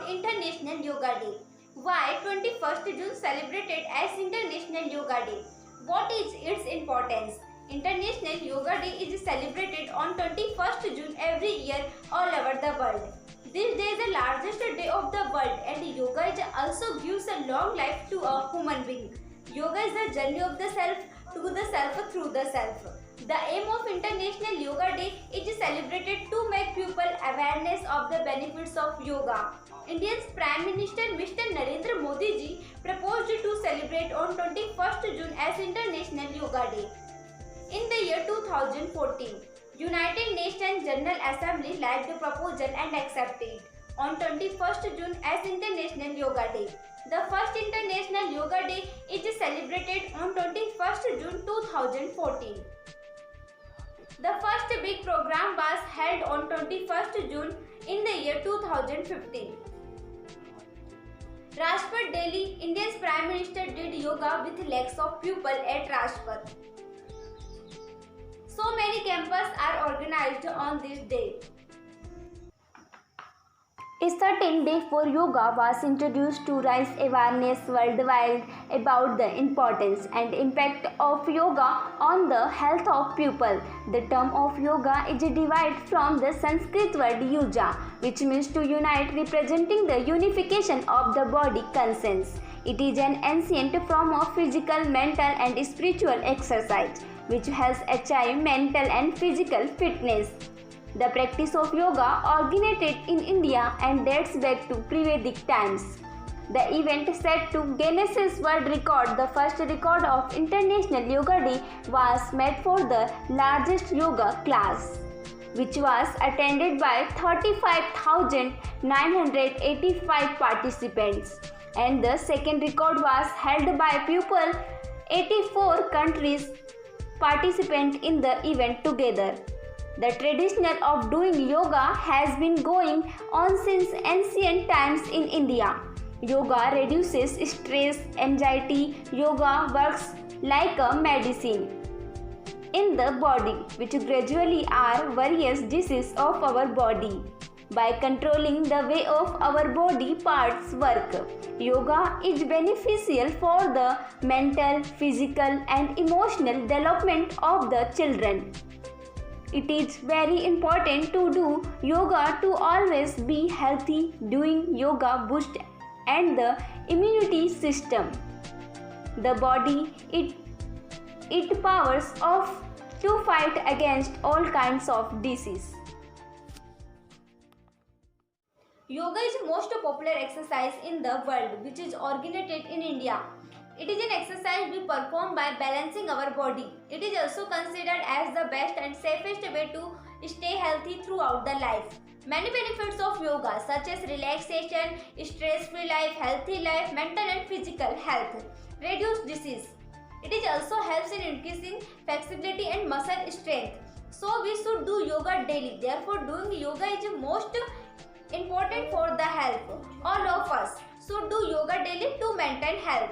about International Yoga Day. Why 21st June celebrated as International Yoga Day? What is its importance? International Yoga Day is celebrated on 21st June every year all over the world. This day is the largest day of the world and yoga also gives a long life to a human being. Yoga is the journey of the self to the self through the self. The aim of International Yoga Day is celebrated to make people awareness of the benefits of yoga. India's Prime Minister Mr. Narendra Modi ji proposed to celebrate on 21st June as International Yoga Day. In the year 2014, United Nations General Assembly liked the proposal and accepted on 21st June as International Yoga Day. The first International Yoga Day is celebrated on 21st June 2014. The first big program was held on 21st June in the year 2015. Rajpath, Delhi, India's Prime Minister did yoga with lakhs of people at Rajpath. So many camps are organized on this day. A certain day for yoga was introduced to raise awareness worldwide about the importance and impact of yoga on the health of people. The term of yoga is derived from the Sanskrit word yuja, which means to unite, representing the unification of the body conscience. It is an ancient form of physical, mental and spiritual exercise, which has achieved mental and physical fitness. The practice of yoga originated in India and dates back to pre-Vedic times. The event set to Guinness World Record. The first record of International Yoga Day was made for the largest yoga class, which was attended by 35,985 participants. And the second record was held by people 84 countries participant in the event together. The tradition of doing yoga has been going on since ancient times in India. Yoga reduces stress, anxiety. Yoga works like a medicine in the body, which gradually are various diseases of our body. By controlling the way of our body parts work, yoga is beneficial for the mental, physical and emotional development of the children. It is very important to do yoga to always be healthy. Doing yoga boosts and the immunity system. The body it powers of to fight against all kinds of disease. Yoga is the most popular exercise in the world, which is originated in India. It is an exercise we perform by balancing our body. It is also considered as the best and safest way to stay healthy throughout the life. Many benefits of yoga such as relaxation, stress-free life, healthy life, mental and physical health, reduce disease. It is also helps in increasing flexibility and muscle strength. So we should do yoga daily. Therefore, doing yoga is most important for the health. All of us should do yoga daily to maintain health.